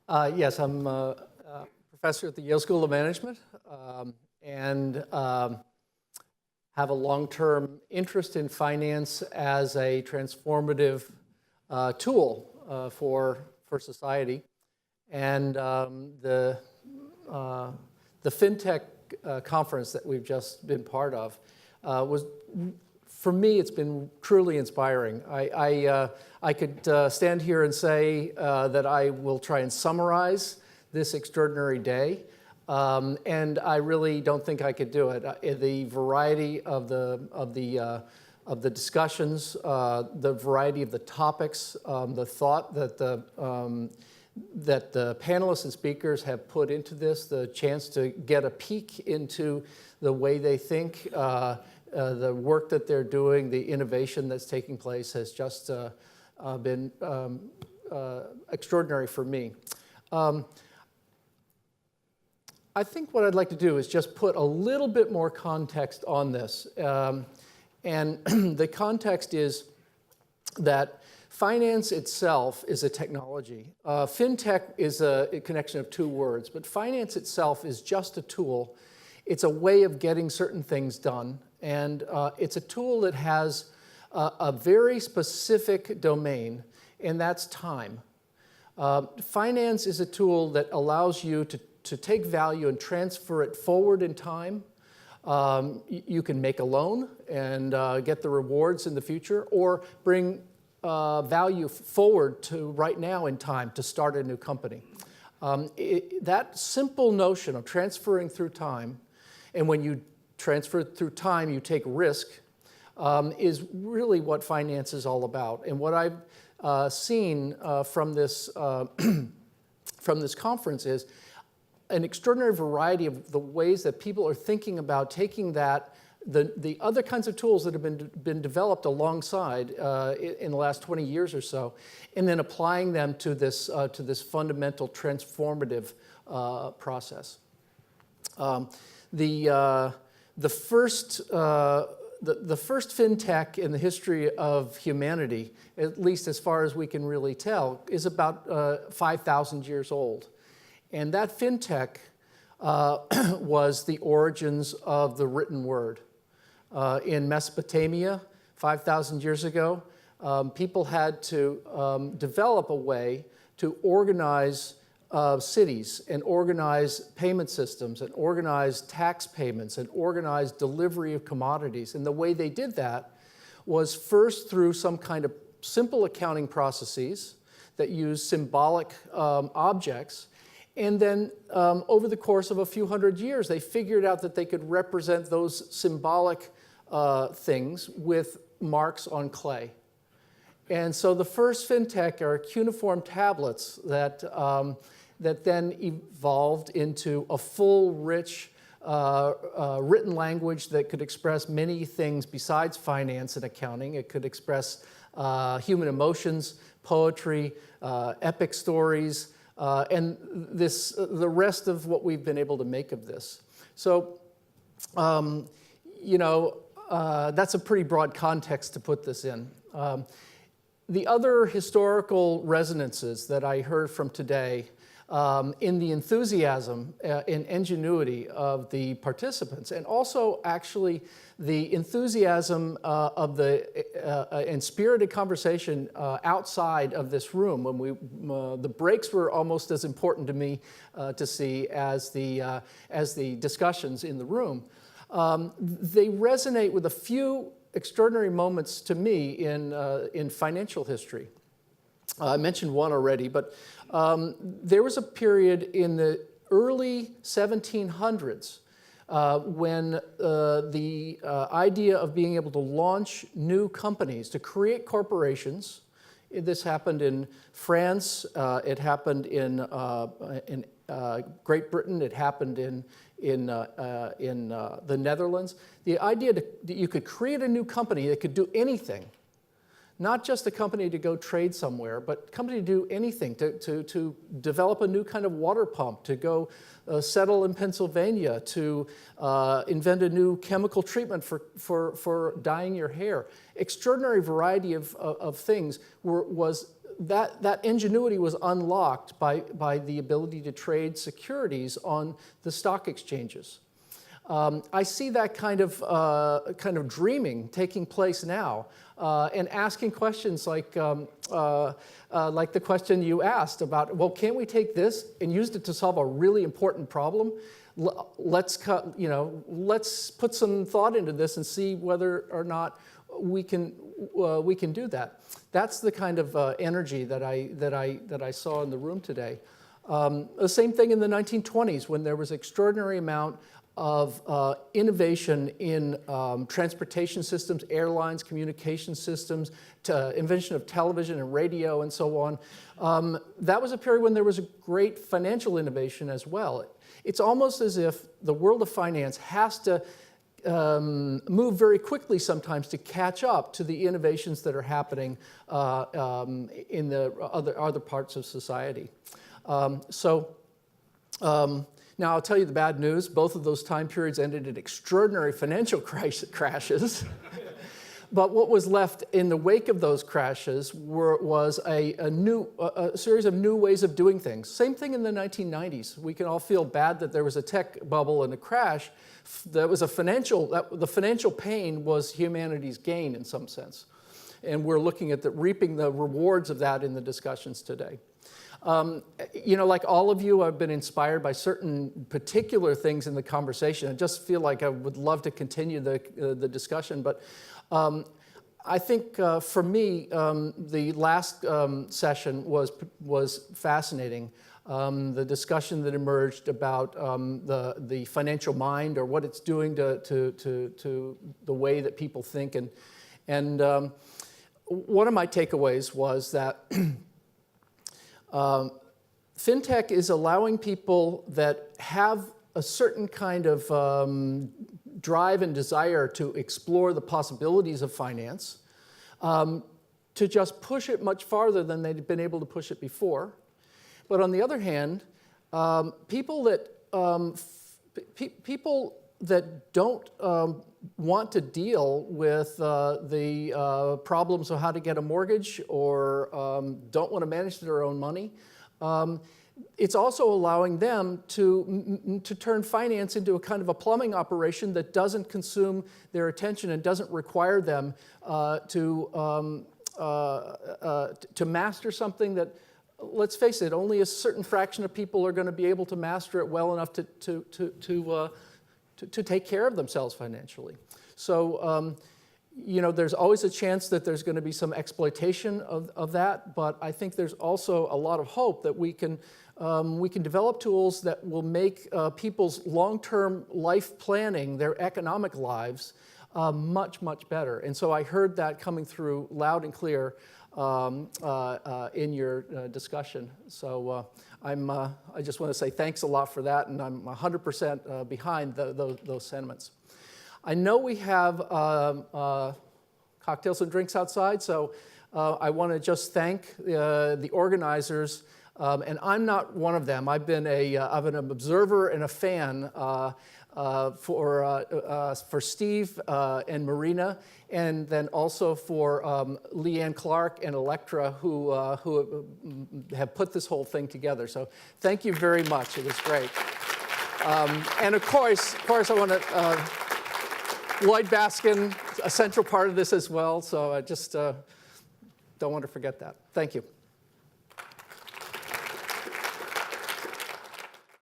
Yes, I'm a professor at the Yale School of Management and have a long-term interest in finance as a transformative tool for society. And the FinTech conference that we've just been part of was, for me, it's been truly inspiring. I could stand here and say that I will try and summarize this extraordinary day, and I really don't think I could do it. The variety of the discussions, the variety of the topics, the thought that the panelists and speakers have put into this, the chance to get a peek into the way they think, the work that they're doing, the innovation that's taking place has just been extraordinary for me. I think what I'd like to do is just put a little bit more context on this. And the context is that finance itself is a technology. FinTech is a connection of two words, but finance itself is just a tool. It's a way of getting certain things done. And it's a tool that has a very specific domain, and that's time. Finance is a tool that allows you to take value and transfer it forward in time. You can make a loan and get the rewards in the future, or bring value forward to right now in time to start a new company. That simple notion of transferring through time, and when you transfer through time, you take risk, is really what finance is all about. And what I've seen from this conference is an extraordinary variety of the ways that people are thinking about taking that, the other kinds of tools that have been developed alongside in the last 20 years or so, and then applying them to this fundamental transformative process. The first FinTech in the history of humanity, at least as far as we can really tell, is about 5,000 years old. And that FinTech was the origins of the written word. In Mesopotamia, 5,000 years ago, people had to develop a way to organize cities and organize payment systems and organize tax payments and organize delivery of commodities. And the way they did that was first through some kind of simple accounting processes that use symbolic objects. And then over the course of a few hundred years, they figured out that they could represent those symbolic things with marks on clay. And so the first FinTech are cuneiform tablets that then evolved into a full, rich, written language that could express many things besides finance and accounting. It could express human emotions, poetry, epic stories, and the rest of what we've been able to make of this. So, that's a pretty broad context to put this in. The other historical resonances that I heard from today in the enthusiasm and ingenuity of the participants, and also actually the enthusiasm of and spirited conversation outside of this room, when the breaks were almost as important to me to see as the discussions in the room. They resonate with a few extraordinary moments to me in financial history. I mentioned one already, but there was a period in the early 1700s when the idea of being able to launch new companies, to create corporations, this happened in France, it happened in Great Britain, it happened in the Netherlands. The idea that you could create a new company that could do anything, not just a company to go trade somewhere, but a company to do anything, to develop a new kind of water pump, to go settle in Pennsylvania, to invent a new chemical treatment for dyeing your hair. Extraordinary variety of things was that ingenuity was unlocked by the ability to trade securities on the stock exchanges. I see that kind of dreaming taking place now, and asking questions like the question you asked about, well, can't we take this and use it to solve a really important problem? Let's put some thought into this and see whether or not we can do that. That's the kind of energy that I saw in the room today. The same thing in the 1920s when there was extraordinary amount of innovation in transportation systems, airlines, communication systems, invention of television and radio and so on. That was a period when there was a great financial innovation as well. It's almost as if the world of finance has to move very quickly sometimes to catch up to the innovations that are happening in the other parts of society. Now, I'll tell you the bad news. Both of those time periods ended in extraordinary financial crashes. But what was left in the wake of those crashes was a series of new ways of doing things. Same thing in the 1990s. We can all feel bad that there was a tech bubble and a crash. The financial pain was humanity's gain in some sense. And we're looking at reaping the rewards of that in the discussions today. Like all of you, I've been inspired by certain particular things in the conversation. I just feel like I would love to continue the discussion. But I think for me, the last session was fascinating. The discussion that emerged about the financial mind, or what it's doing to the way that people think. And one of my takeaways was that fintech is allowing people that have a certain kind of drive and desire to explore the possibilities of finance, to just push it much farther than they'd been able to push it before. But on the other hand, people that don't want to deal with the problems of how to get a mortgage, or don't want to manage their own money, it's also allowing them to turn finance into a kind of a plumbing operation that doesn't consume their attention and doesn't require them to master something that, let's face it, only a certain fraction of people are going to be able to master it well enough to take care of themselves financially. So, there's always a chance that there's going to be some exploitation of that, but I think there's also a lot of hope that we can develop tools that will make people's long-term life planning, their economic lives, much, much better. And so I heard that coming through loud and clear in your discussion. So I just want to say thanks a lot for that, and I'm 100% behind those sentiments. I know we have cocktails and drinks outside, so I want to just thank the organizers, and I'm not one of them. I've been an observer and a fan for Steve and Marina, and then also for Leanne Clark and Electra, who have put this whole thing together. So thank you very much. It was great. And of course, I want to Lloyd Baskin, a central part of this as well. So I just don't want to forget that. Thank you.